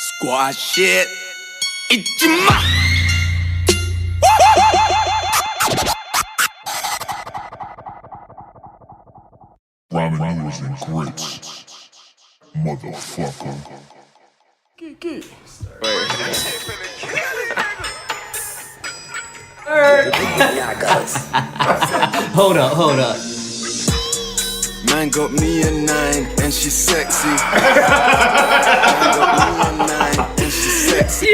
Squash shit. Ichima. Ramen Noodles N Grits. Motherfucker. Hold up. Man got me a 9 and she's sexy. Man got me a 9 and she's sexy.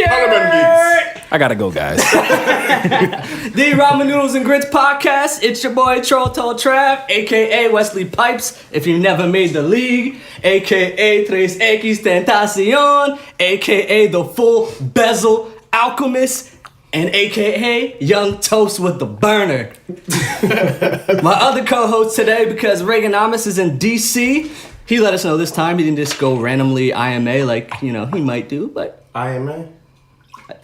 I gotta go, guys. The Ramen Noodles and Grits podcast. It's your boy Troll Trav, aka Wesley Pipes, if you never made the league, aka Tres X Tentacion, aka the full bezel alchemist, and aka Young Toast with the burner. My other co-host today, because Jrdn Aris is in DC, he let us know this time he didn't just go randomly IMA like, he might do, but... IMA?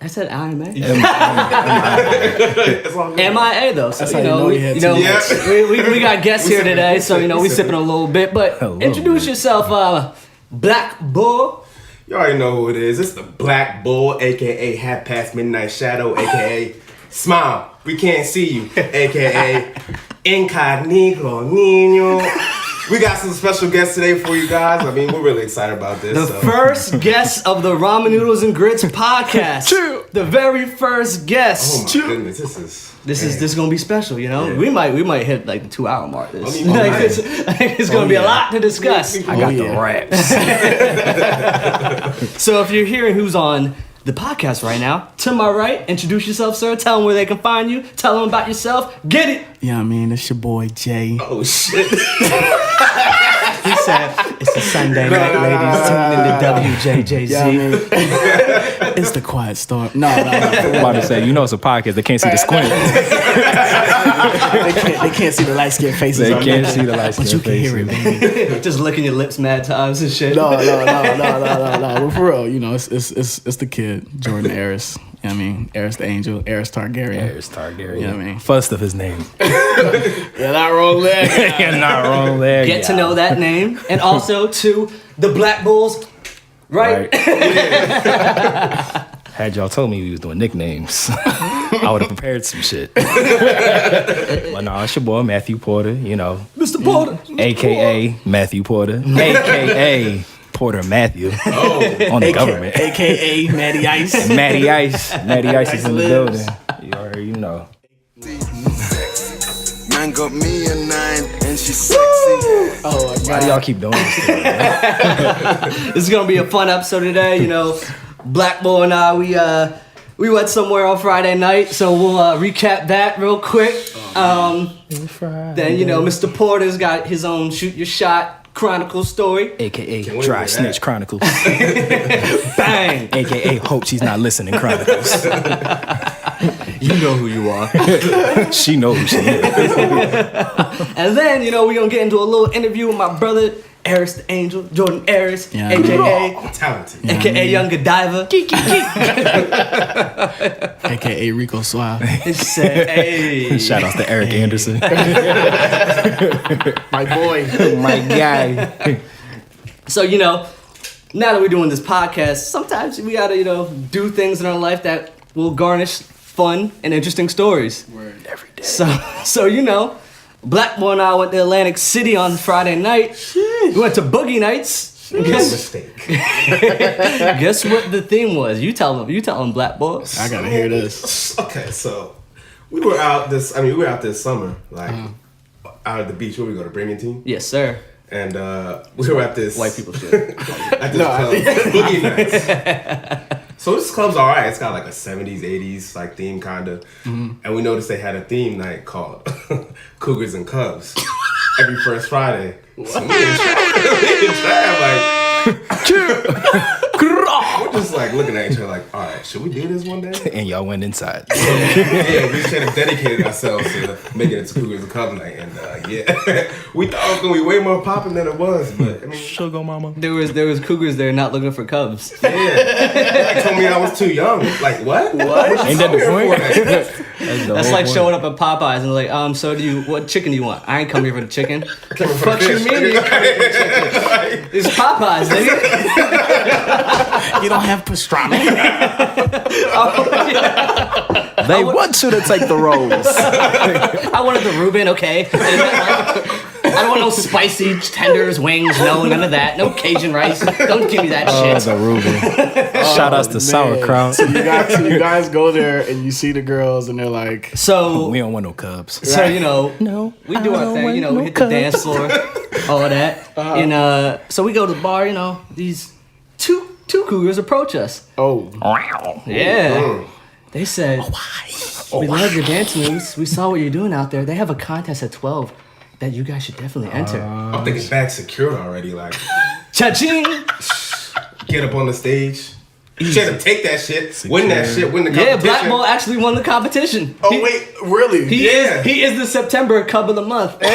I said IMA. MIA MIA though, so we got guests here today, so we sipping a little bit. But introduce yourself, Black Bull. You already know who it is. It's the Black Bull, aka Half Past Midnight Shadow, aka Smile, we can't see you, aka Incognito Nino. We got some special guests today for you guys. I mean, we're really excited about this. The first guest of the Ramen Noodles and Grits podcast. The very first guest. Oh my goodness, this is gonna be special, Yeah. We might hit like the 2 hour mark. It's gonna be a yeah. lot to discuss. I got the raps. So if you're hearing who's on the podcast right now, to my right, introduce yourself, sir. Tell them where they can find you. Tell them about yourself. Get it. Yeah, I mean, it's your boy Jay. Oh shit. He said, it's a Sunday night, ladies. Tune in to WJJZ. Yeah, I mean, it's the quiet storm. No. I'm about to say, it's a podcast. They can't see the squint. they can't see the light skinned faces. They can't see the light but you can hear it, baby. Just licking your lips mad times and shit. No. But for real, it's the kid, Jrdn Aris. You know what I mean? Aris the Angel, Aris Targaryen. Aris Targaryen. You know what I mean? First of his name. You're not wrong there. You're not wrong there. Get to know that name. And also to the Black Bulls, right? Had y'all told me we was doing nicknames, I would have prepared some shit. But no, it's your boy Matthew Porter, Mr. Porter. AKA Matthew Porter, AKA Porter Matthew on the government. AKA Matty Ice. Matty Ice is in the building. You already know. Man got me a 9 and she's sexy. Oh my Why God. do y'all keep doing this? This is gonna be a fun episode today. Black Bull and I, we went somewhere on Friday night, so we'll recap that real quick. Then Mr. Porter's got his own Shoot Your Shot Chronicles story, AKA Dry Snitch Chronicles. bang. AKA Hope She's Not Listening Chronicles. You know who you are. She knows who she is. And then we're gonna get into a little interview with my brother Aris the Angel, Jrdn Aris, Yeah. AKA Talented. AKA Young Godiva. AKA Rico Suave. He said, hey. Shout out to Eric Anderson. My boy. My guy. So, now that we're doing this podcast, sometimes we gotta, do things in our life that will garnish fun and interesting stories. Word. Every day. So Black Boy and I went to Atlantic City on Friday night. We went to Boogie Nights. Mistake. Guess what the theme was? You tell them, Black Boy. I gotta hear this. Okay, so we were out this summer, out at the beach. Where we go to Brimington? Yes, sir. And we were at this White people shit. at this club, Boogie Nights. So this club's alright. It's got like a 70s, 80s like theme kind of. And we noticed they had a theme night called Cougars and Cubs every first Friday. So we didn't we're just like looking at each other like, all right, should we do this one day? And y'all went inside. Yeah, we should have dedicated ourselves to making it to Cougars and Cubs night, and we thought it was gonna be way more popping than it was, but I mean, Sugar mama. There was cougars there not looking for cubs. yeah, they told me I was too young. Like what? Ain't that the point? That's like showing up at Popeyes and like, so what chicken do you want? I ain't come here for the chicken. Fuck you mean? It's Popeyes, nigga. You don't have pastrami. They want you to take the rolls. I wanted the Reuben, okay. I don't want no spicy tenders, wings, no, none of that. No Cajun rice. Don't give me that shit. The Reuben. Shout outs to sauerkraut. So you guys go there and you see the girls and they're like, So We don't want no cubs. So No, we do our thing. We hit the dance floor, all that, and so we go to the bar. These two cougars approach us. oh, Yeah, they said, "We love your dance moves. We saw what you're doing out there. They have a contest at 12 that you guys should definitely enter." I'm thinking bag secured already. Like, Cha-ching! get up on the stage. You should have take that shit, win that shit, win the competition. Yeah, Black Bull actually won the competition. oh wait, really? He is the September Cub of the Month. I'm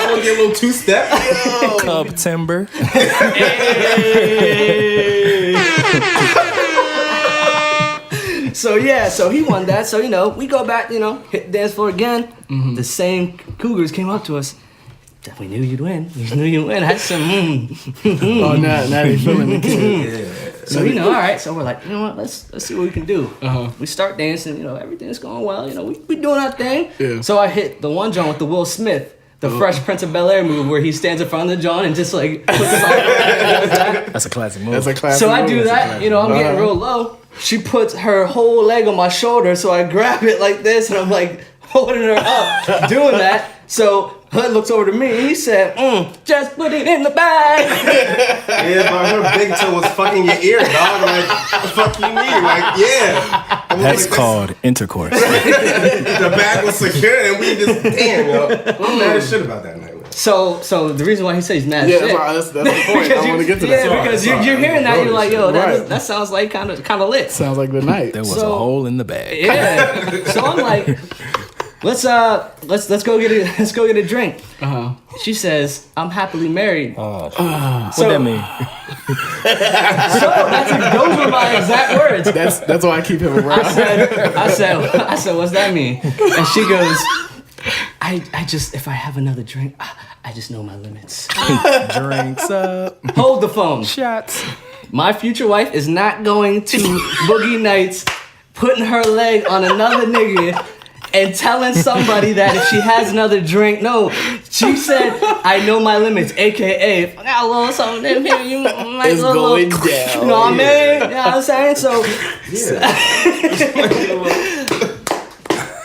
gonna get a little two-step. Cub timber. So he won that. So we go back, hit the dance floor again. The same cougars came up to us. Definitely knew you'd win. I said, Oh, now they feeling the kid. So all right. So we're like, you know what? Let's see what we can do. We start dancing. Everything's going well. We doing our thing. Yeah. So I hit the one joint with the Will Smith, the Fresh Prince of Bel-Air move, where he stands in front of the joint and just like puts his arm like That's a classic move. That's a classic. So I do move. that. I'm getting real low. She puts her whole leg on my shoulder, so I grab it like this, and I'm like holding her up, doing that. So Hood looks over to me and he said, just put it in the bag. Yeah, but her big toe was fucking your ear, dog. Like, what the fuck you mean? Like, yeah. That's called intercourse. The bag was secure and we just, damn, yo. I'm mad as shit about that night, man. So the reason why he says he's mad as Yeah, shit. that's the point. I want to get to that. Yeah, because you're hearing that, you're like, yo, Right. that sounds like kind of lit. Sounds like the night. There was So- a hole in the bag. Yeah. So I'm like, let's go get a drink. She says, I'm happily married. What'd that mean? So those were my exact words. That's why I keep him around. I said, what's that mean? And she goes, I just, if I have another drink, I just know my limits. Drinks up. Hold the phone. Shots. My future wife is not going to Boogie Nights, putting her leg on another nigga and telling somebody that if she has another drink, no. She said, I know my limits, AKA, if I got a little something in here, you might It's going down. You know what I mean? You know what I'm saying? So,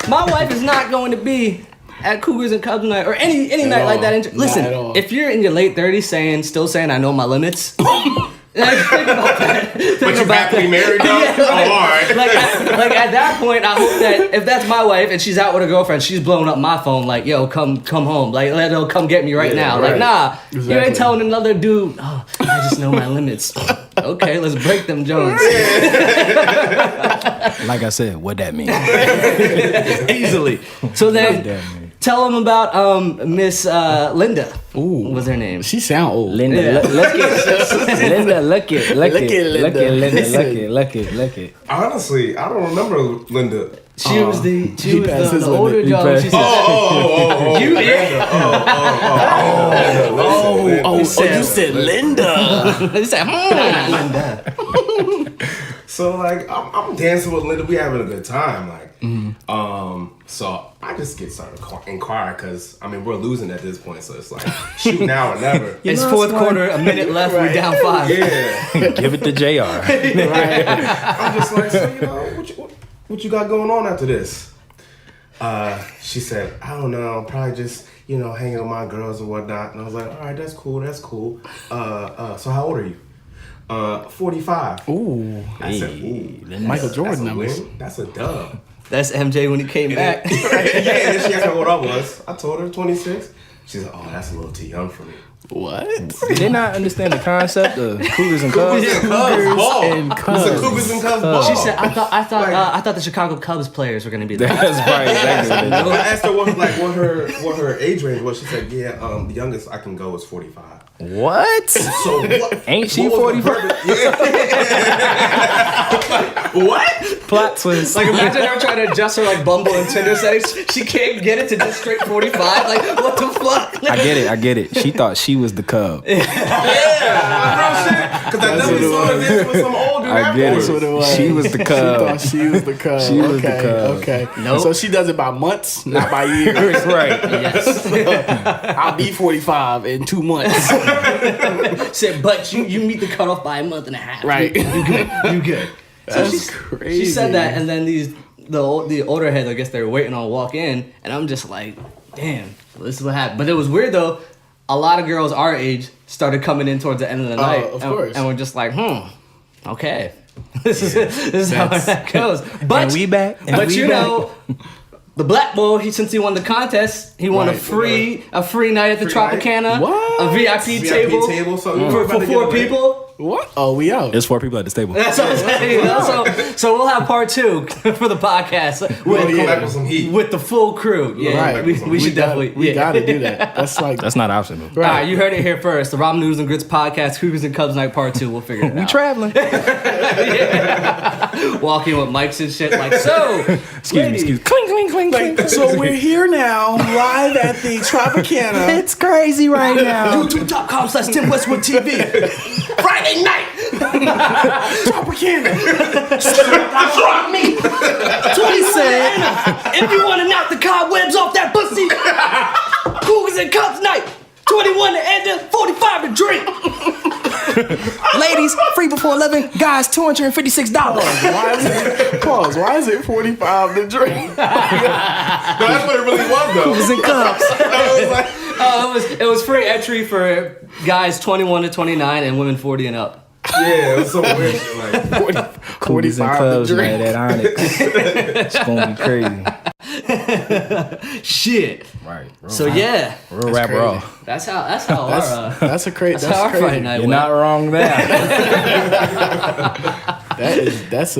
my wife is not going to be at Cougars and Cubs night or any night like that. Not Listen, at all. if you're in your late 30s still saying I know my limits, like, think about that. But you happily married, dog? Yeah, right. Oh, all right. Like at that point, I hope that if that's my wife and she's out with her girlfriend, she's blowing up my phone like, yo, come home. Like, let her come get me right now. right. Like, nah, you Exactly. ain't telling another dude, oh, I just know my limits. Okay, let's break them Jones. Like I said, what that mean? Easily. So then, that mean? tell them about Miss Linda. Ooh. What's her name? She sound old. Linda, Yeah. look it. Linda, look it. Look Look it. at Look Linda. it, Linda. Listen. Look it. Honestly, I don't remember Linda. She was He the passed his limit. older He Jones. passed- She said, you Oh, you said Linda. He said, Linda. So like I'm dancing with Linda, we having a good time, like so I just get started inquiring because I mean we're losing at this point, so it's like shoot now or never. It's fourth quarter, a minute left, we're down 5. Yeah, Give it to JR. I'm just like, so what you got going on after this? She said, I don't know, probably just hanging with my girls and whatnot, and I was like, all right, that's cool. So how old are you? 45. Ooh. I said, ooh, Michael Jordan that's a numbers. win. That's a dub. That's MJ when he came back. Yeah, and then she asked me what I was. I told her 26. She said, oh, that's a little too young for me. What? Did they not understand the concept of cougars and cubs? And It's Cubs. a Cougars and Cubs ball. She said, I thought the Chicago Cubs players were gonna be there. That's right. Exactly. I asked her what her age range was. She said, "Yeah, the youngest I can go is 45." What? So what? Ain't she what was the 45? purpose? Yeah. What? Plot twist. Like imagine her trying to adjust her like Bumble and Tinder settings. She can't get it to just straight 45. Like what the fuck? I get it. She thought she was the cub. Yeah, real shit. Because I never saw this with some older. I get That's it. what it was. She was the She cub. thought she was the Cub. She was the Cub. Okay. Nope. So she does it by months, not by years. Right. Yes. I'll be 45 in 2 months. Said, but you meet the cutoff by a month and a half. Right. You good. You good. That's crazy. She said that, and then the older heads, I guess they were waiting on walk in, and I'm just like, damn, this is what happened. But it was weird though. A lot of girls our age started coming in towards the end of the night, of course. and we're just like, okay, this is how that goes. But And we back. And but we you back. know, the black boy, since he won the contest, he won a Right. free night at the Free night? Tropicana, What? a VIP table so for 4 people. What? Oh, we out. There's 4 people at this table. That's what I'm saying. You know? So we'll have part 2 for the podcast We'll with, come back with some heat. with the full crew. Yeah, Right. we should definitely. We yeah. gotta do that. That's like That's not optional. All right, you heard it here first. The Ramen Noodles and Grits podcast, Cougars and Cubs Night Part 2. We'll figure it out. We traveling. Walking with mics and shit like so. Excuse me. Cling, cling, cling. So we're here now, live at the Tropicana. It's crazy right now. YouTube.com/Tim Westwood TV. Friday night. Tropicana. Me. 20 said, if you want to knock the cobwebs off that pussy, Cougars and Cubs Night. 21 to enter, 45 to drink. Ladies, free before 11. Guys, $256. Pause. Why is it 45 to drink? No, that's what it really was though. Cougars and Cubs. It was free entry for guys 21 to 29 and women 40 and up. Yeah, it was some weird shit like. Cougars and 45 to Cubs drink. night at Onyx. It's gonna be crazy. Shit. Right. So yeah, Real rap raw. that's how That's a crazy. that's how our Friday night You're went. not wrong there. That's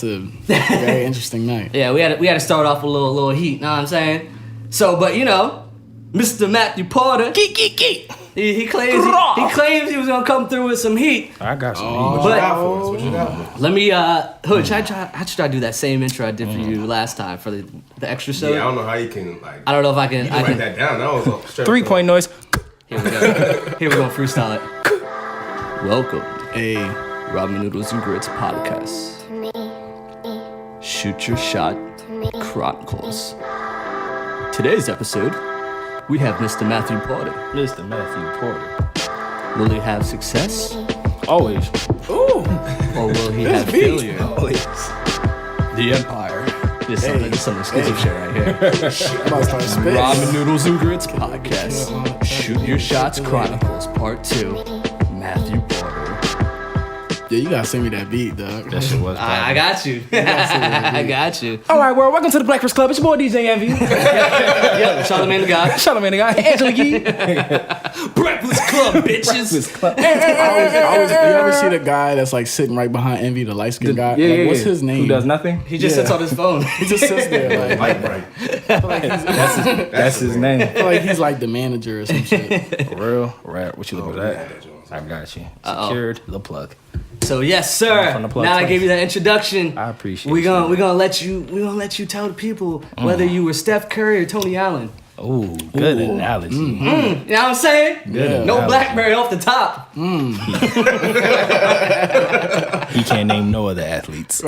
a very interesting night. Yeah, we had to start off with a little heat. Know what I'm saying? So, but you know, Mr. Matthew Porter, he claims he was gonna come through with some heat. I got some What you got for us? What you got for us? Let me Hood, should I try to do that same intro I did for you last time for the extra show? Yeah, I don't know how you can like. I don't know if I can. You can write that down. That was a straight 3-point noise. Here we go. Here we go. Freestyle it. Welcome, Hey, Ramen Noodles and Grits podcast. Shoot Your Shot Chronicles. Today's episode, we have Mr. Matthew Porter. Mr. Matthew Porter. Will he have success, Always. or will he have failure? Always. The Empire. This is some exclusive shit right here. I'm about to start spitting. Ramen Noodles and Grits podcast. Shoot Your Shots Chronicles Part 2. Matthew Porter. Yeah, you gotta send me that beat, dog. That shit was I got you. I got you. All right, well, welcome to the Breakfast Club. It's your boy DJ Envy. Yeah, Charlamagne the guy. Charlamagne the guy. Angela Yee. Breakfast Club, bitches. Breakfast Club. You ever see the guy that's like sitting right behind Envy, the light skinned guy? Yeah, Like, yeah, what's yeah. his name? Who does nothing? He just sits on his phone. He just sits there like, Light bright. That's his name. I feel like he's like the manager or some shit. Real rap. What you looking Oh, at? I got you. Secured the plug. So yes, sir. From the plug Now I twice. gave you that introduction. I appreciate We're you. gonna let you tell the people whether you were Steph Curry or Tony Allen. Ooh, good analogy. You know what I'm saying? Good No analogy. BlackBerry off the top. He can't name no other athletes.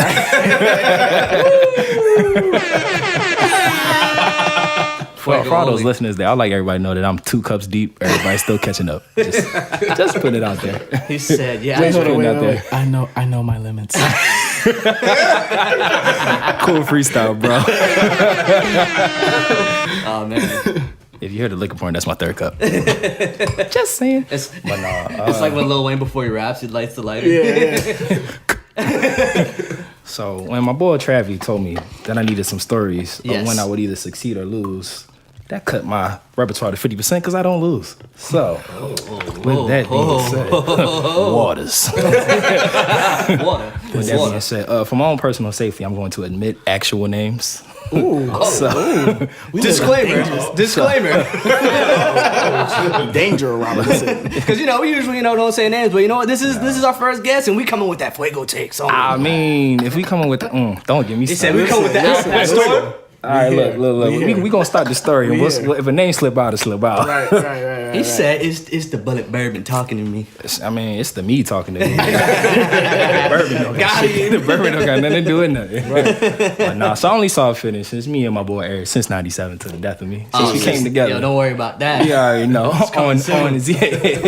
For all those listeners there, I'd like everybody to know that I'm 2 cups deep. Everybody's still catching up. Just put it out there. He said, "Yeah, Wait, hold on, putting wait, out wait, wait. I know my limits. Cool freestyle, bro. oh man, If you hear the liquor porn, that's my 3rd cup. Just saying. it's But no, it's like when Lil Wayne before he raps, he lights the lighter." so when my boy Travie told me that I needed some stories Yes. of when I would either succeed or lose, that cut my repertoire to 50% because I don't lose. So, with that being said, waters. Water. With that being said, for my own personal safety, I'm going to admit actual names. Disclaimer. Danger, Robinson. Because we usually don't say names, but you know what? This is our first guest, and we coming with that fuego take. So I mean, if we coming with the, don't get me he started. said we come with that story. All right, look. We gonna start the story. And if a name slip out, it slip out. Right. He said it's the bullet bourbon talking to me. It's the me talking to me. The bourbon don't got nothing to do with nothing. Right. But nah, so I only saw it finish. It's me and my boy Aris since '97 to the death of me. Since we came together. Yo, don't worry about that. You already know.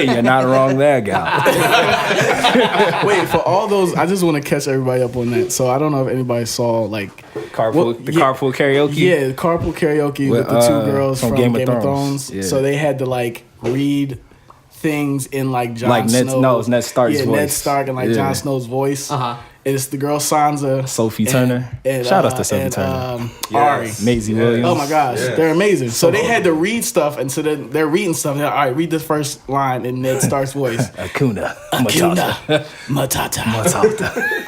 You're not wrong there, gal. Wait, for all those, I just want to catch everybody up on that. So I don't know if anybody saw like Carpool karaoke. Yeah, the carpool karaoke with the two girls from Game of Thrones. Yeah. So they had to like read things in like Jon Snow. Ned Stark's voice. Ned Stark and like Jon Snow's voice. And it's the girl Sansa, Sophie Turner. And, shout out to Sophie Turner. Ari, Maisie Williams. Oh my gosh, they're amazing. So they had to read stuff, and so then they're reading stuff. They're like, all right, read the first line in Ned Stark's voice. Akuna Matata.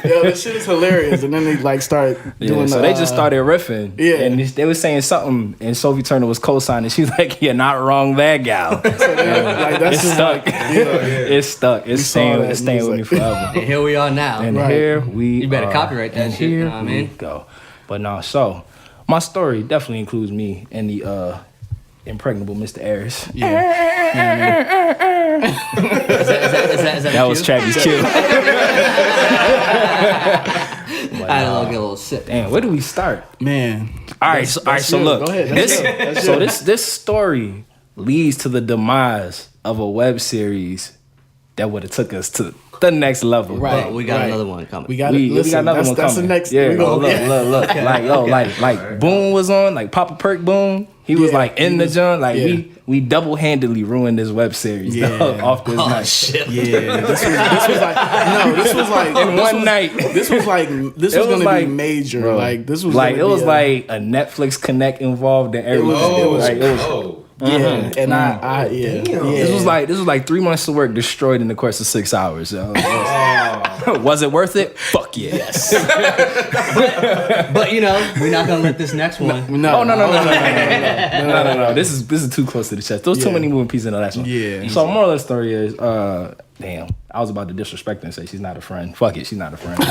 Yo, this shit is hilarious. And then they like start doing. So they just started riffing. Yeah, and they were saying something, and Sophie Turner was co-signing. She's like, "You're not wrong, there, gal." So like, that's it's stuck. It's stuck. It's staying with me forever. And here we are now. And here we You better are. copyright that shit. You know what I mean? Go. But no, so my story definitely includes me and the impregnable Mr. Aris. Is that That was Travis Q. I had a little sip. Damn, where do we start? Man. All right, so look. Go ahead. This story leads to the demise of a web series that would have took us to the next level. Right. We got another one coming. We got another one coming. That's the next. Yeah, look. Like Boone was on, like Papa Perk Boone. He was like in the joint. Like we double-handedly ruined this web series off this night. Shit. Yeah, this was like in one night. This was gonna be major. Bro, like this was like it was like a Netflix Connect involved and everything. This was like 3 months of work destroyed in the course of 6 hours. So. Was it worth it? Fuck yeah. Yes. But we're not gonna let this next one. No. This is too close to the chest. There's too many moving pieces in the last one. Yeah. So moral of the story is, damn, I was about to disrespect her and say she's not a friend. Fuck it, she's not a friend.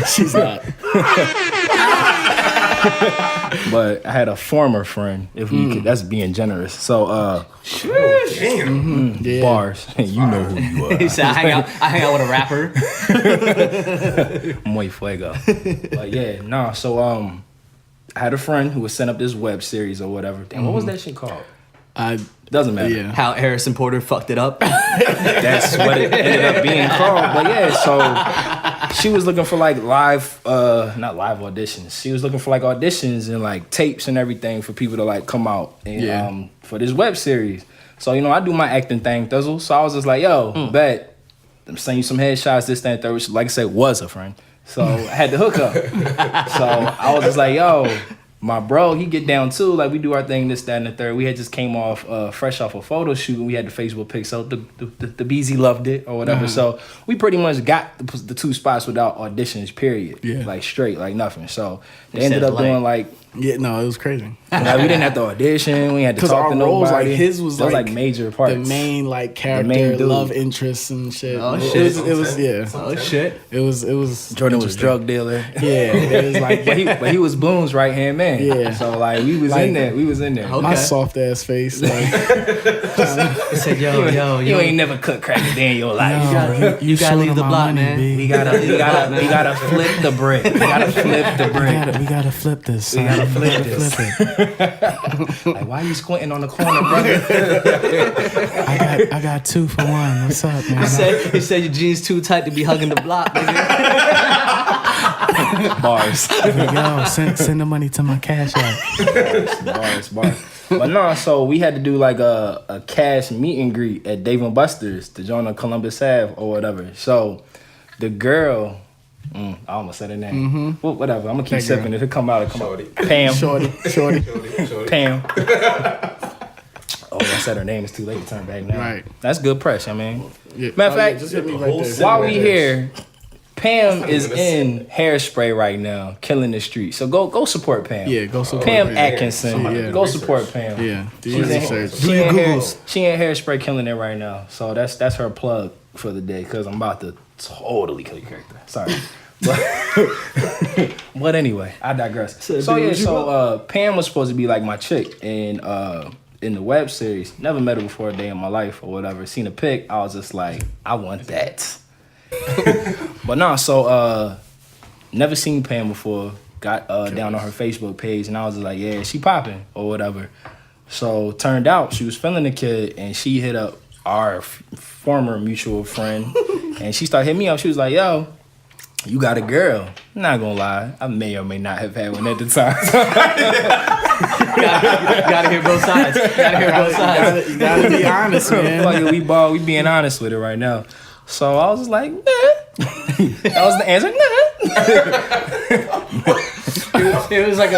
She's not. But I had a former friend, if we could, that's being generous. So bars. You know who you are. He said I hang out with a rapper. Muy fuego. But yeah, so I had a friend who would set up this web series or whatever. Damn, what was that shit called? Doesn't matter. Yeah. How Harrison Porter fucked it up. That's what it ended up being called. But yeah, so she was looking for like not live auditions. She was looking for like auditions and like tapes and everything for people to like come out and for this web series. So I do my acting thing, Thizzle. So I was just like, yo, bet I'm sending you some headshots, this, that, and third, which like I said was a friend. So I had to hook up. So I was just like, yo, my bro, he get down too. Like we do our thing, this, that, and the third. We had just came off fresh off a photo shoot, and we had the Facebook pic. So the BZ loved it or whatever. So we pretty much got the 2 spots without auditions. Period. Yeah. Like straight, like nothing. So they ended up doing like. Yeah, no, it was crazy. Like we didn't have to audition. We had to talk to roles, nobody. like his was like major parts. The main like character, love interest and shit. Oh shit! It was Oh shit! It was. Jordan was drug dealer. Yeah, it was like, but he was Boone's right hand man. Yeah. So like we was in there. Okay. My soft ass face. Like, he said, yo, you ain't never cooked crack a day in your life. You gotta leave the block, man. We gotta flip the bread. We gotta flip the bread. We gotta flip this. We gotta flip this. Like, why are you squinting on the corner, brother? I got 2 for 1. What's up, man? He said your jeans too tight to be hugging the block, nigga. Bars. Here we go. Send the money to my cash app. Bars. But no, so we had to do like a cash meet and greet at Dave & Buster's to join on Columbus Ave or whatever. So the girl I almost said her name. Well, whatever. I'm gonna keep sipping. It'll come out. Shorty. Pam. Shorty. Pam. Oh, I said her name. It's too late to turn back now. Right. That's good press, I mean. Yeah. Matter of fact, just hit me right there. while we here, Pam is in Hairspray right now, killing the street. So go support Pam. Yeah, go support Pam Pam. Atkinson. Yeah. Go support Pam. Yeah. Do She's your in, research. she in Hairspray killing it right now. So that's her plug for the day, because I'm about to totally kill your character. Sorry. But anyway, I digress. So Pam was supposed to be like my chick in the web series. Never met her before a day in my life or whatever. Seen a pic, I was just like, I want that. But no, so never seen Pam before. Got down on her Facebook page, and I was just like, yeah, she popping or whatever. So turned out she was feeling the kid, and she hit up our former mutual friend, and she started hitting me up. She was like, yo, you got a girl. I'm not gonna lie, I may or may not have had one at the time. Gotta hear both sides. You gotta be honest, man. Fuck it, we being honest with it right now. So I was just like, nah. That was the answer, nah. It was like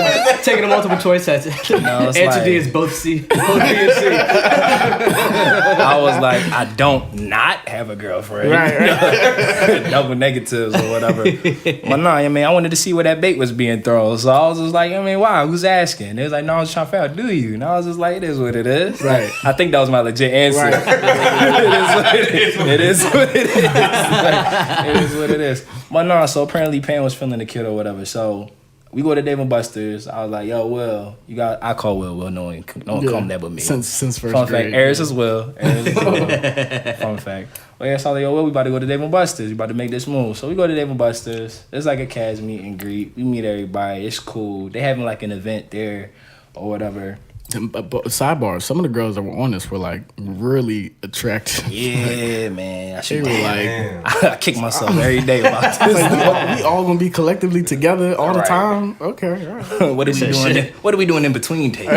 taking a multiple choice test. No, it's Answer like, D is both C. Both B and C. I was like, I don't not have a girlfriend. Right. Double negatives or whatever. But no, I mean, I wanted to see where that bait was being thrown. So I was just like, I mean, why? Who's asking? They was like, no, I was trying to figure out, do you? And I was just like, it is what it is. Right. I think that was my legit answer. Right. It is what it is. Like, it is what it is. But no, so apparently Pam was feeling the kid or whatever. So we go to Dave & Buster's. I was like, yo, Will, I call Will. Will, no one come there but me. Since first Fun grade. fact, Aris is Will. Fun fact. Well, yeah, so I was like, yo, Will, we about to go to Dave & Buster's. We about to make this move. So we go to Dave & Buster's. It's like a cast meet and greet. We meet everybody. It's cool. They having like an event there or whatever. But sidebar, some of the girls that were on this were like really attractive. Yeah, man. They were like, I kick myself every day about this. we all gonna be collectively together all the Right. time. Okay, all right. What are we doing? What are we doing in between takes?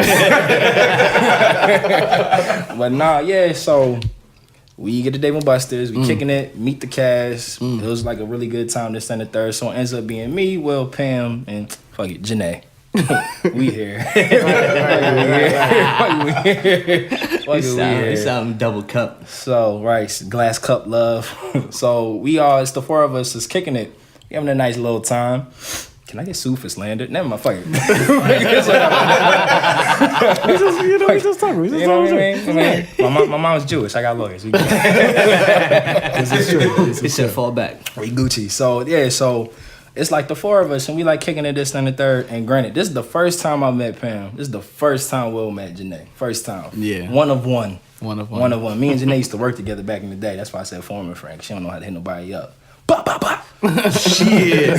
But nah, yeah. So we get to Dave & Buster's. We kicking it. Meet the cast. It was like a really good time. This and the third. So it ends up being me, Will, Pam, and fuck it, Janae. We here. You sound double cup. So right, glass cup love. So it's the four of us is kicking it. We having a nice little time. Can I get sued for slander? Never mind, fuck it. We just talking. You know what I mean? My mom's Jewish. I got lawyers. This is true. He said fall back. We Gucci. So yeah, so it's like the four of us, and we like kicking it this and the third. And granted, this is the first time I met Pam. This is the first time Will met Janae. First time. Yeah. One of one. One of one. Me and Janae used to work together back in the day. That's why I said former friend. 'Cause she don't know how to hit nobody up. Bah, bah, bah. Shit.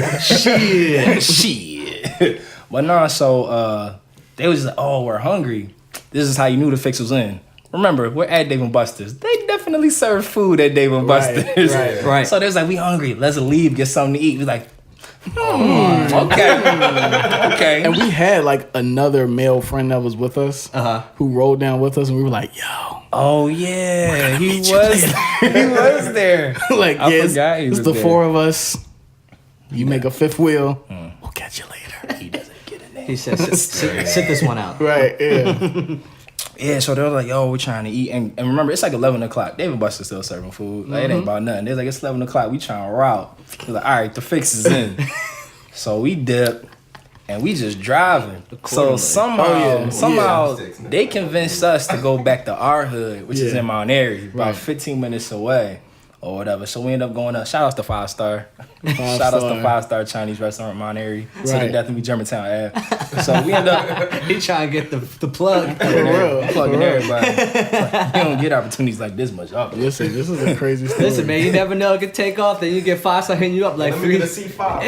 But nah, so they was like, oh, we're hungry. This is how you knew the fix was in. Remember, we're at Dave & Buster's. They definitely serve food at Dave & Buster's. Right. So they was like, we hungry. Let's leave, get something to eat. We like, okay. And we had like another male friend that was with us, who rode down with us, and we were like, "Yo, oh yeah, he was there. like I yeah, forgot he it's was the there. four of us. You make a fifth wheel. We'll catch you later." He doesn't get in there. He said, sit this one out. Right? Yeah. Yeah, so they were like, yo, we're trying to eat. And remember, it's like 11 o'clock. Dave & Buster's still serving food. Like, it ain't about nothing. They're like, it's 11 o'clock. We trying to route. We're like, all right, the fix is in. So we dip, and we just driving. So somehow they convinced us to go back to our hood, which is in Mount Airy, about 15 minutes away or whatever. So we end up going up. Shout out to 5 Star. Shout out to 5 Star Chinese restaurant, Mount Airy. So they definitely Germantown Ave. So we end up He trying to get the plug. plugging everybody. You don't get opportunities like this much up. Listen, this is a crazy story. Listen, man, you never know it could take off. Then you get 5 Star hitting you up like Let me 3. get a C5.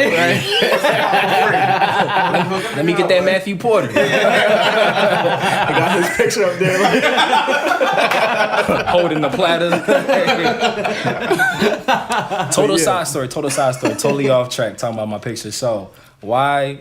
Let me get that Matthew Porter. I got his picture up there. Like, Holding the platter. Total side story. Totally off track talking about my picture. So why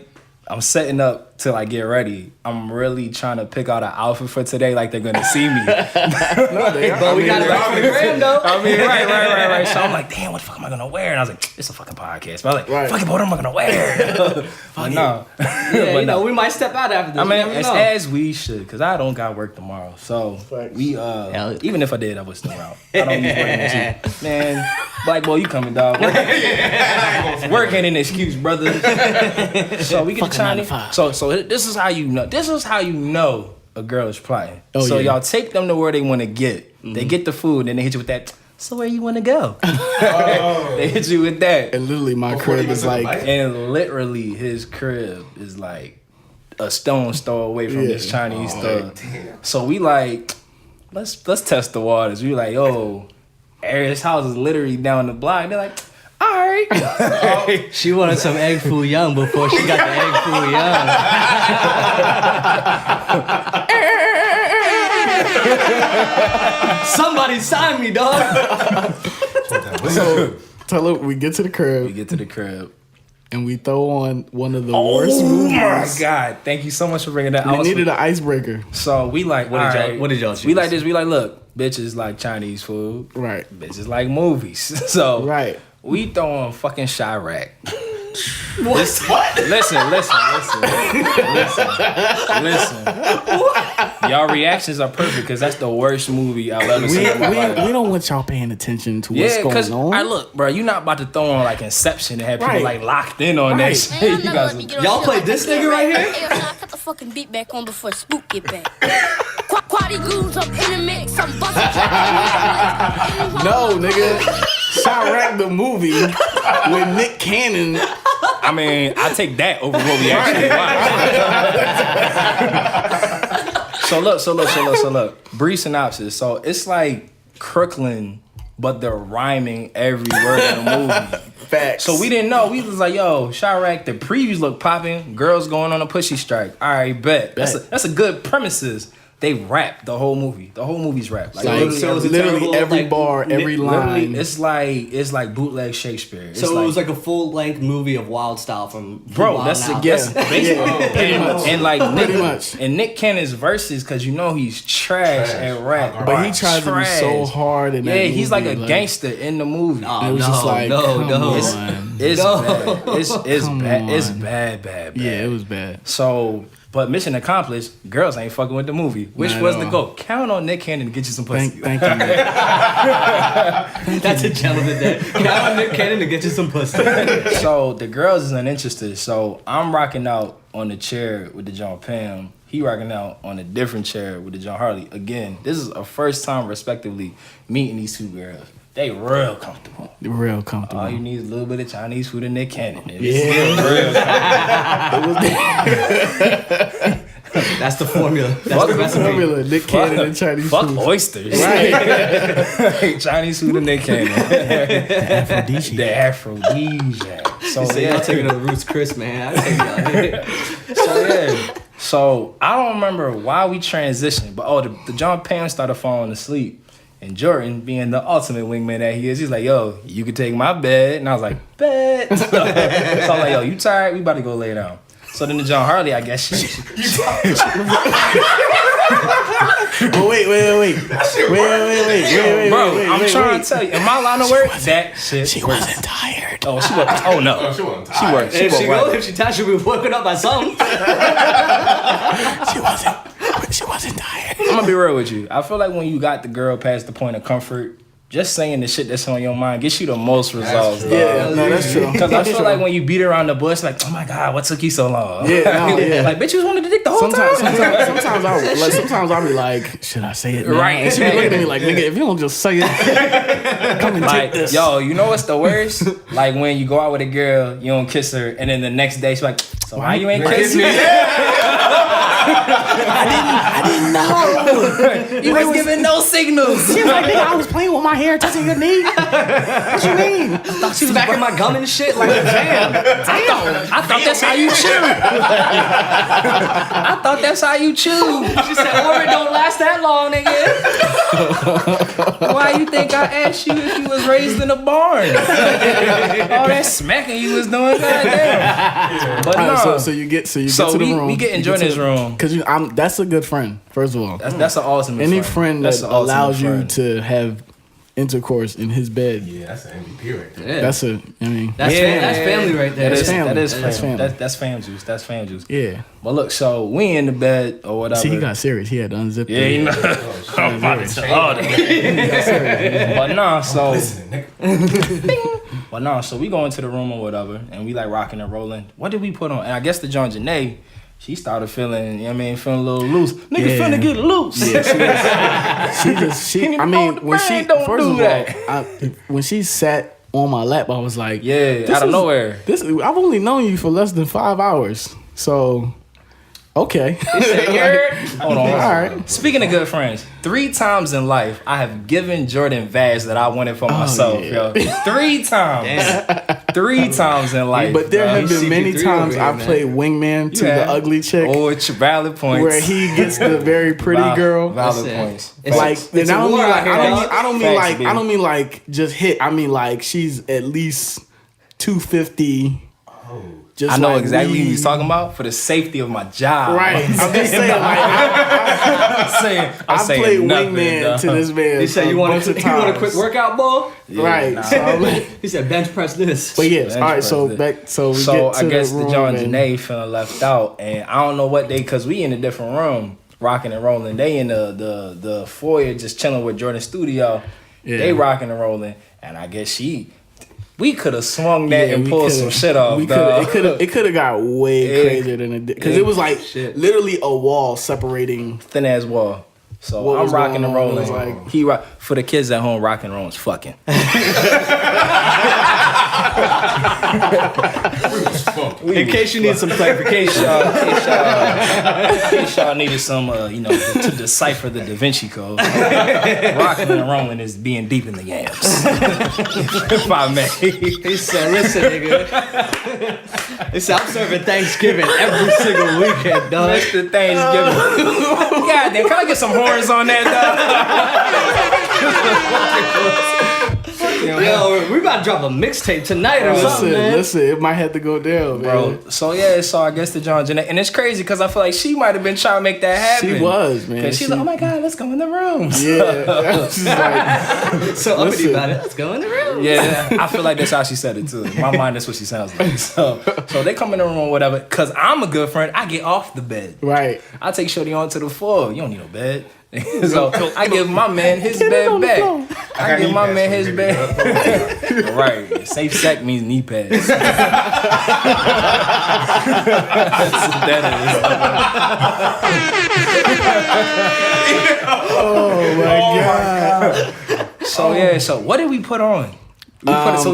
I'm setting up till I get ready. I'm really trying to pick out an outfit for today, like they're gonna see me. But we got it back for the gram though. I mean, right. So I'm like, damn, what the fuck am I gonna wear? And I was like, it's a fucking podcast. But I was like, fuck it, what am I gonna wear? But no. Yeah, But no. we might step out after this. I mean, You never it's know. as we should, cause I don't got work tomorrow. So we even if I did, I would still out. I don't use working excuse. Man, black boy, you coming, dog? Work ain't an excuse, brother. So we get the Chinese. So this is how you know. This is how you know a girl is plotting. Oh, so yeah. y'all take them to where they want to get. They get the food, and they hit you with that. So where you want to go? They hit you with that. And literally, my crib is like, And literally, his crib is like a stone's throw away from this Chinese store. So we like, let's test the waters. We like, yo, Aris' house is literally down the block. They're like, all right. She wanted some egg foo young before she got the egg foo young. Somebody sign me, dog. so tell her we get to the crib. We get to the crib. And we throw on one of the worst movies. Oh my God. Thank you so much for bringing that. We needed an icebreaker. So we like, What did y'all choose? We like this. We like, look, bitches like Chinese food. Right. Bitches like movies. So Right. we throw on fucking Chirac. What? Listen. Y'all reactions are perfect because that's the worst movie I've ever seen in my life. We don't want y'all paying attention to what's Yeah, going because on. I look, bro, you're not about to throw on like Inception and have people Right. like locked in on that Right. shit. Man, You guys, Y'all played this nigga right here? Hey, yo, Sean, cut the fucking beat back on before Spook get back. Quaddy goons up in the mix. I'm busting. No, nigga. Chirac the movie with Nick Cannon. I mean, I take that over what we actually watch. So look. Brief synopsis. So it's like Crooklyn, but they're rhyming every word in the movie. Facts. So we didn't know. We was like, yo, Chirac, the previews look popping. Girls going on a pushy strike. All right, bet. That's a good premises. They rap the whole movie. The whole movie's rap. Like, Like, So it was a literally terrible, every like, bar, every literally, line. it's like bootleg Shakespeare. It's So it was like a full length movie of Wild Style from bro, Wild that's Now. basically and like Pretty Nick, much. and Nick Cannon's verses, because you know he's trash at rap, But he tries to be so hard in that Yeah, he's like movie, a gangster in the movie. Oh, it was just like, come on. It's No. bad. It's Come bad. It's on. bad. Yeah, it was bad. So, but mission accomplished. Girls ain't fucking with the movie, which Not was at the all. goal. Count on Nick Cannon to get you some pussy. Thank you, Nick. That's a gentleman day. Count on Nick Cannon to get you some pussy. So the girls is uninterested. So I'm rocking out on the chair with the John Pam. He rocking out on a different chair with the John Harley. Again, this is a first time, respectively, meeting these two girls. They real comfortable. Real comfortable. All you need is a little bit of Chinese food in Nick Cannon. It's Yeah. still real comfortable. That's the formula. That's Fuck the the recipe. Formula, Nick Cannon and Chinese Fuck food. oysters. Right. Chinese food in Nick Cannon. Aphrodisiac. The Aphrodisiac. So So y'all taking the Roots Chris, man. I take y'all. So I don't remember why we transitioned, but the John Pam started falling asleep. And Jrdn, being the ultimate wingman that he is, he's like, yo, you can take my bed. And I was like, bet. So I'm like, yo, you tired? We about to go lay down. So then the John Harley, I guess But wait. Bro, I'm trying to tell you, in my line of work, that shit. She wasn't tired. Oh, she was. Oh no, She wasn't she worked. She If she worked. goes, if she touched, she'll be woken up by something. She wasn't tired. I'm gonna be real with you. I feel like when you got the girl past the point of comfort, just saying the shit that's on your mind gets you the most results. Yeah, no, that's true. Because I feel like when you beat around the bush, like, oh my God, what took you so long? Yeah, no, yeah. Like, bitch, you wanted to dick the whole Sometimes time. sometimes I'll be like, should I say it now? Right. And she be looking at me like, nigga, if you don't just say it, come and take Like, this. yo, you know what's the worst? Like when you go out with a girl, you don't kiss her, and then the next day she's like, so why you ain't kiss me? I didn't know. You was giving no signals. She was like, nigga, I was playing with my hair, touching your knee. What you mean? Thought she was back in my gum and shit. Like, damn. I thought that's how you chew. I thought that's how you chew. She said, "Or it don't last that long, nigga." Why you think I asked you if you was raised in a barn? All that smacking you was doing, goddamn. But All no. right, so you get to the room. we get in Jordan's room. Because that's a good friend, first of all. That's an awesome Any friend That's that an ultimate allows you friend. to have intercourse in his bed. Yeah, that's an MVP right there. Yeah. That's That's family right there. That's family. That is That's family. family. That's fam juice. That's fam juice. Yeah. But look, so we in the bed or whatever. See, he got serious. He had to unzip Yeah, you know. I'm about to tell all that. But nah, so. But nah, so we go into the room or whatever, and we like rocking and rolling. What did we put on? And I guess the John Janae, she started feeling, you know what I mean, feeling a little loose. Nigga finna get loose. Yeah, I mean, when she, first of all, when she sat on my lap, I was like, Yeah, out of nowhere. I've only known you for less than 5 hours. So, okay. Hold on. All right. Speaking of good friends, 3 times in life, I have given Jordan Vaz that I wanted for myself, yeah. yo. 3 times. 3 times in life. But there have been CP3 many times over here, I played wingman to Yeah. the ugly chick Oh, it's valid points. where he gets the very pretty girl. Valid Listen, points. Like, and a I don't mean war like, out here, dog. I don't mean like just hit. I mean like she's at least 250. Just I know like exactly what we- he's talking about for the safety of my job. Right. I'm just saying, like, I played wingman to this man. He said, "You want a times. quick workout, ball?" Right. Nah. So I'm like, He said, "Bench press this." but yes. All right. So President. back. So we So get to I guess the the room John and- Janae feeling left out, and I don't know what they, cause we in a different room, rocking and rolling. They in the foyer just chilling with Jordan's studio. Yeah. They rocking and rolling, and I guess we could have swung that Yeah, and we pulled coulda- some shit off. We dog. it could have got way Yeah. crazier than it did because it was like literally a wall separating. Thin ass wall. So What I'm was rocking going and on? rolling. It was like- He rock for the kids at home. Rocking and rolling is fucking. In case you need some clarification, In case y'all needed some, to decipher the Da Vinci Code, rocking and rolling is being deep in the yams. If I may. he said, "Listen, nigga." He said, "I'm serving Thanksgiving every single weekend, dog." Mr. Thanksgiving. God damn, can I get some horns on that, Yo, we about to drop a mixtape tonight or something, man. Listen, it might have to go down, bro? man. So yeah, so I guess the John Janae, and it's crazy because I feel like she might have been trying to make that happen. She was, man. Cause she's like, oh my god, let's go in the rooms. Yeah. She's like, So uppity Listen. about it. Let's go in the room. Yeah, I feel like that's how she said it too. In my mind, that's what she sounds like. So they come in the room or whatever. Cause I'm a good friend. I get off the bed. right. I take Shorty onto the floor. You don't need no bed. So I give my man his bed back. I give my man his bed. Right. Safe sex means knee pads. That's what that Oh my god. So yeah. So what did we put on? We What's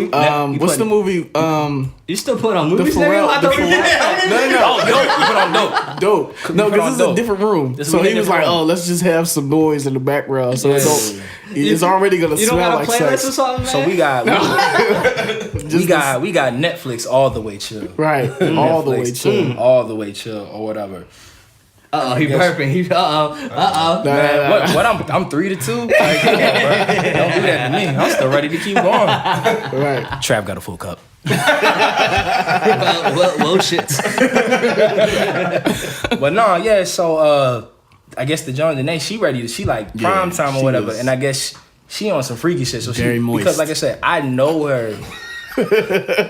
the movie? You still put on movies, Pharrell- nigga? I the thought we did that. No, Oh, dope. We put on dope. dope. No, put because on this is a dope. different room. This So is a he was different like, room. "Oh, let's just have some noise in the background, so it's already gonna You don't smell got a like playlist or sex." something, man? So we got Netflix all the way chill. Right, all the way Netflix, chill. all the way chill or whatever. He burping. He Man, what I'm 3-2. Like, come on, bro. Don't do that to me. I'm still ready to keep going. Right. Trav got a full cup. well, shit. But no, yeah. So I guess the John Janae, she ready. She like prime time or she whatever. is. And I guess she on some freaky shit. So Very she moist. because like I said, I know her.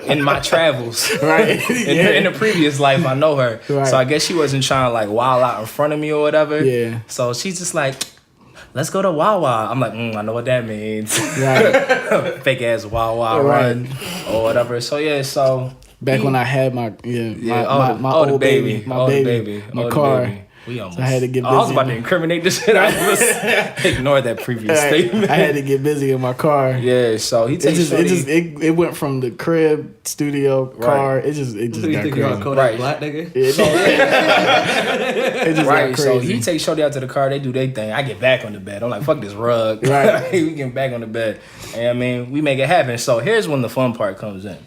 In my travels, Right. in the previous life, I know her. Right. So I guess she wasn't trying to like wild out in front of me or whatever. Yeah. So she's just like, let's go to Wawa. I'm like, I know what that means. Right. Fake ass Wawa Right. run or whatever. So yeah, so Back when I had my the old baby, baby, my oh, the baby, baby, my oh, the car. baby. We almost. So I had to get busy. I was about to incriminate this shit. I was ignore that previous statement. I had to get busy in my car. Yeah, so he takes it went from the crib, studio, car. It just got crazy. Right. Black nigga? It just got crazy. So he takes Shorty out to the car. They do their thing. I get back on the bed. I'm like, fuck this rug. Right. We get back on the bed. And I mean, we make it happen. So here's when the fun part comes in.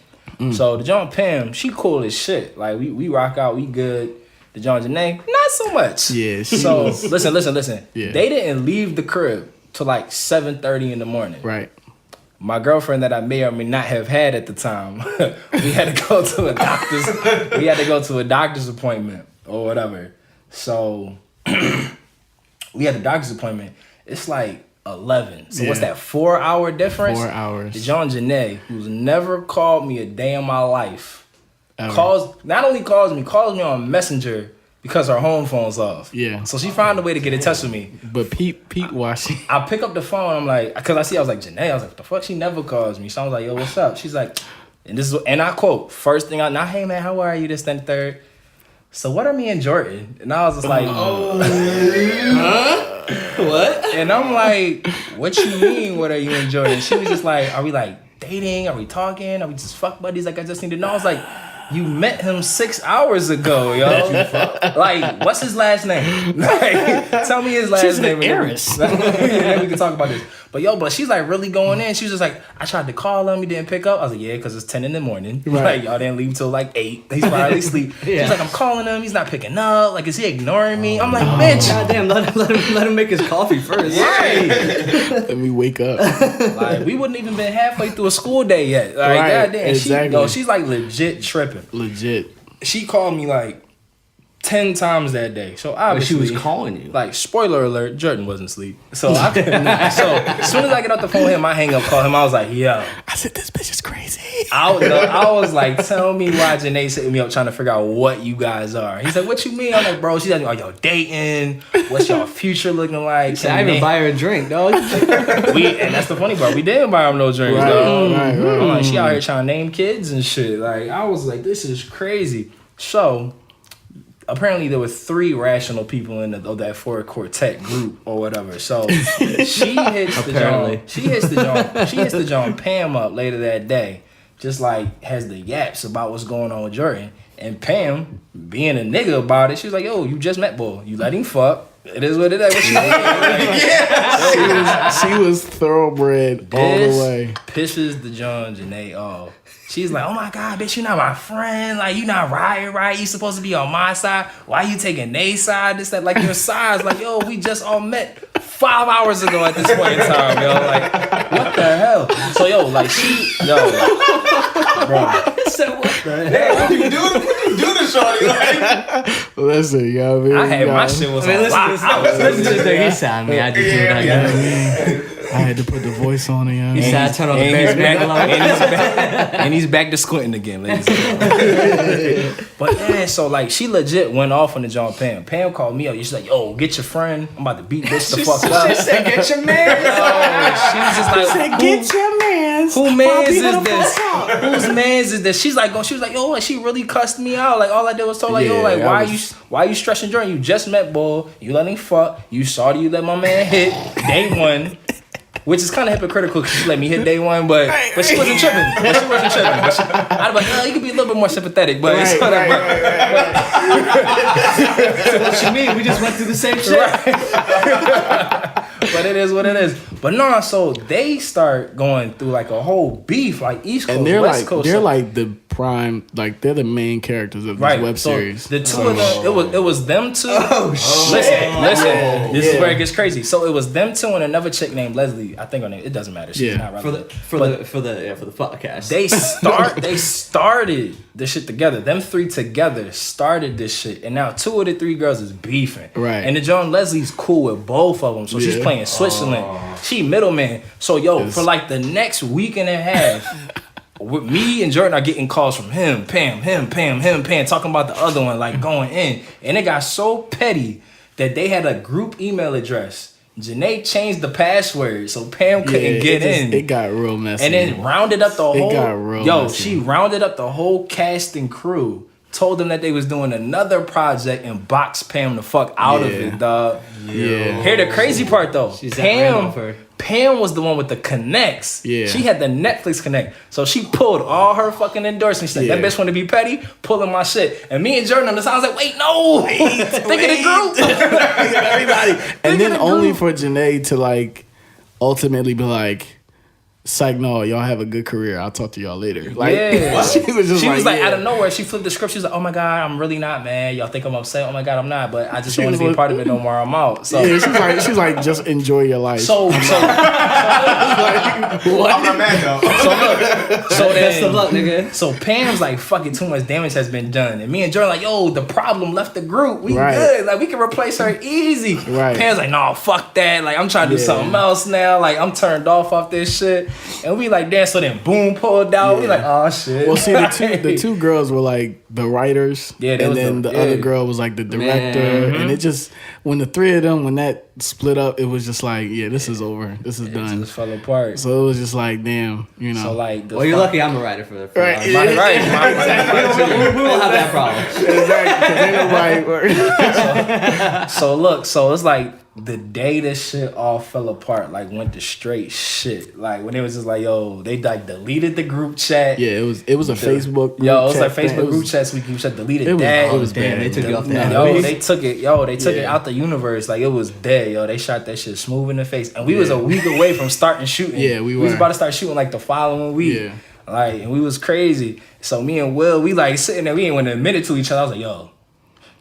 So the John Pam, she cool as shit. Like we rock out, we good. The John Janae, not so much. Yeah. So listen. Yeah. They didn't leave the crib till like 7:30 in the morning. Right. My girlfriend that I may or may not have had at the time, we had to go to a doctor's. We had to go to a doctor's appointment or whatever. So we had a doctor's appointment. It's like 11. So what's that? 4 hour difference? 4 hours. The John Janae, who's never called me a day in my life, Ever. calls me on Messenger because her home phone's off. Yeah. So she found a way to get in touch with me. But Pete watching. I pick up the phone. I'm like, because I was like, Janae. I was like, what the fuck? She never calls me. So I was like, yo, what's up? She's like, and I quote, first thing now, hey man, how are you? This, then, third. So what are me and Jordan? And I was just like, What? And I'm like, what you mean, what are you and Jordan? She was just like, are we like dating? Are we talking? Are we just fuck buddies? Like, I just need to know. I was like, you met him 6 hours ago, yo. Like, what's his last name? Like, tell me his last name. Aris. Then we can talk about this. But she's like really going in. She was just like, I tried to call him, he didn't pick up. I was like, yeah, because it's 10 in the morning. Right. Like, y'all didn't leave till like 8. He's probably asleep. Yeah. She's like, I'm calling him, he's not picking up. Like, is he ignoring me? I'm like, bitch. Goddamn, let him make his coffee first. Right. Let me wake up. Like, we wouldn't even been halfway through a school day yet. Like, Right, goddamn. exactly. She's like legit tripping. Legit. She called me like 10 times that day. So But obviously, she was calling you. like, spoiler alert, Jrdn wasn't asleep. So so as soon as I get off the phone with him, I hang up, call him. I was like, yo. I said, this bitch is crazy. I was like, tell me why Janae's hitting me up trying to figure out what you guys are. He's like, what you mean? I'm like, bro, she's like, are y'all dating? What's y'all future looking like? I even buy her a drink, dog. And that's the funny part. We didn't buy him no drinks, Right, dog. right. I'm like, she out here trying to name kids and shit. Like, I was like, this is crazy. So apparently there were 3 rational people in that 4 quartet group or whatever. So she hits the John Pam up later that day, just like has the yaps about what's going on with Jrdn. And Pam, being a nigga about it, she was like, yo, you just met boy. You let him fuck. It is what it is. What you mean? She was thoroughbred all the way. Pisses the John Janae off. She's like, oh my God, bitch, you not my friend. Like, you not riding right. You supposed to be on my side. Why you taking their side? This, that, like your sides. Like, yo, we just all met 5 hours ago at this point in time, yo. Like, what the hell? So, yo, like, bro. So what the hell? What you do to Shorty? Like, Listen, you know what I mean? I had my shit was on lock. Listen to this. He said, me, I just do what I got. I had to put the voice on it. You know? He said, I turn on the and he's back to squinting again, ladies and gentlemen. But yeah, so like she legit went off on the John Pam. Pam called me up. She's like, yo, get your friend. I'm about to beat this the fuck up. She said, get your man. She was just like, Get your mans. who mans is this? Whose mans is this? She was like, yo, like she really cussed me out. Like all I did was told like, yo, like why you stressing Jrdn? You just met bull. You letting fuck. You sorry you let my man hit day 1. Which is kind of hypocritical because she let me hit day 1, but she wasn't tripping. I'd be like, you could be a little bit more sympathetic, but it's not So what you mean? We just went through the same shit. But it is what it is. But no, so they start going through like a whole beef, like East Coast, And they're West like Coast. they're like the prime, like they're the main characters of this web so series. The two of them, it was them two. Oh shit! Listen. This is where it gets crazy. So it was them two and another chick named Leslie. I think her name. It doesn't matter. She's not relevant. For the podcast. They started this shit together. Them 3 together started this shit, and now 2 of the 3 girls is beefing. Right. And the John Leslie's cool with both of them, so she's playing Switzerland. She middleman. So yo, for like the next week and a half. With me and Jrdn are getting calls from him, Pam, talking about the other one, like going in. And it got so petty that they had a group email address. Janae changed the password so Pam couldn't get in. It got real messy. And then rounded up the whole. It got real Yo, messy. she rounded up the whole cast and crew told them that they was doing another project and boxed Pam the fuck out of it, dog. Yeah. Here the crazy part though, She's that ran off her. Pam was the one with the connects. Yeah. She had the Netflix connect. So she pulled all her fucking endorsements. She's like, that bitch want to be petty, pulling my shit. And me and Jrdn on the side, I was like, wait, no. Think of the group. Everybody. And then only for Janae to like ultimately be like, psych, no, y'all have a good career. I'll talk to y'all later. Like, Yeah. she was just like yeah. out of nowhere, she flipped the script. She was like, oh my God, I'm really not mad. Y'all think I'm upset? Oh my God, I'm not. But I just don't want to be a part of it no more. I'm out. So Yeah, she's like, just enjoy your life. So I'm not mad though. So Best then, of luck, nigga. so Pam's like, fucking too much damage has been done. And me and Jrdn like, yo, the problem left the group. We Right. good. Like, we can replace her easy. Right. Pam's like, no, fuck that. Like, I'm trying to do Yeah. something else now. Like, I'm turned off this shit. And we like, damn, so then boom pulled out. We Yeah. like, oh shit. Well, see, the two girls were like the writers, Yeah, they and was then the other girl was like the director, and it just when the three of them when that split up, it was just like, yeah, this is over, this is It done. just fell apart. So it was just like, damn, you know. So like, the Well, you're fuck- lucky I'm a writer for the Right. our- Right, right. We won't have that problem. So look, so it's like the day this shit all fell apart, like went to straight shit. Like when it was just like, yo, they like deleted the group chat. Yeah, it was a Facebook. Group Yo, it was chat like thing. Facebook group chats. We group chat deleted It was, that. it was Damn, bad. they took it off the No, app. Yo, they took it. Yo, they took it Yeah. out the universe. Like it was dead. Yo, they shot that shit smooth in the face, and we was a week away from starting shooting. Yeah, we was were. about to start shooting like the following week. Yeah. Like, and we was crazy. So me and Will, we like sitting there. We ain't want to admit it to each other. I was like, yo,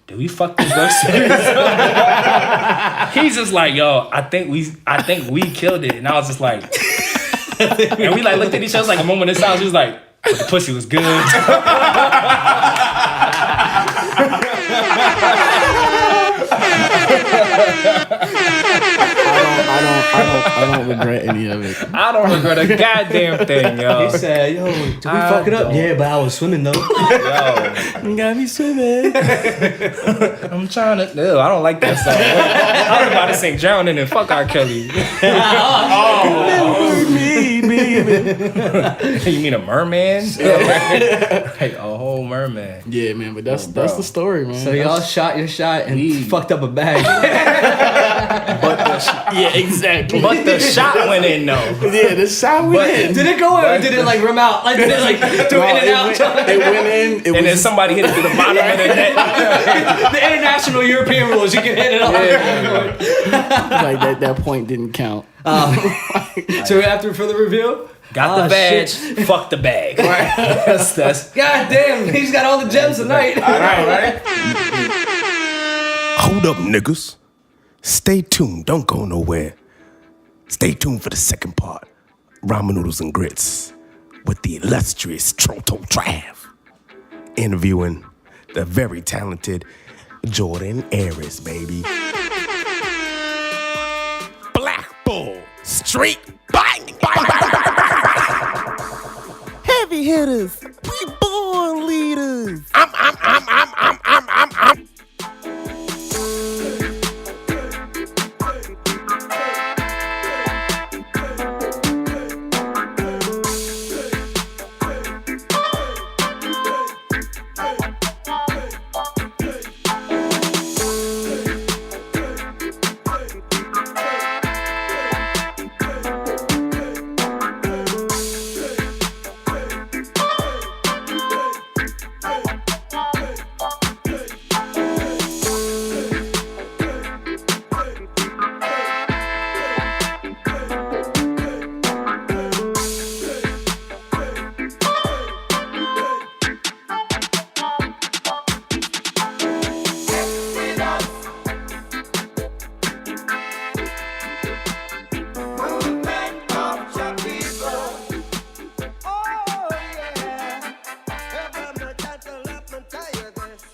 did we fuck this web series? He's just like, yo, I think we killed it. And I was just like, and we like looked at each other like a moment of silence. She was like, but the pussy was good. I don't regret any of it. I don't regret a goddamn thing, yo. He said, yo, did we I fuck it up? don't. Yeah, but I was swimming though. Yo, You got me swimming. I'm trying to. No, I don't like that song. I was about to sing "Drowning" and fuck R. Kelly. You mean a merman? Hey, a whole merman. Yeah, man, but that's bro. the story, man. So y'all shot your shot and fucked up a bag. yeah, exactly. But the shot went in though. yeah, the shot went in. Did it go in or did it like rim out? Like did it like do in and out? It went in. It And then was somebody hit it to the bottom of the net. The international European rules, you can hit it off. like that point didn't count. So after for the review, Got the Oh, badge, shit. fuck the bag. that's God damn, he's got all the gems tonight. Right. Hold up, niggas. Stay tuned. Don't go nowhere. Stay tuned for the second part. Ramen Noodles and Grits with the illustrious Troto Trav. Interviewing the very talented Jrdn Aris, baby. Black Bull. Street. Bang, bang, bang, bang, bang. Heavy hitters. We born leaders. I'm. Let me tell you this.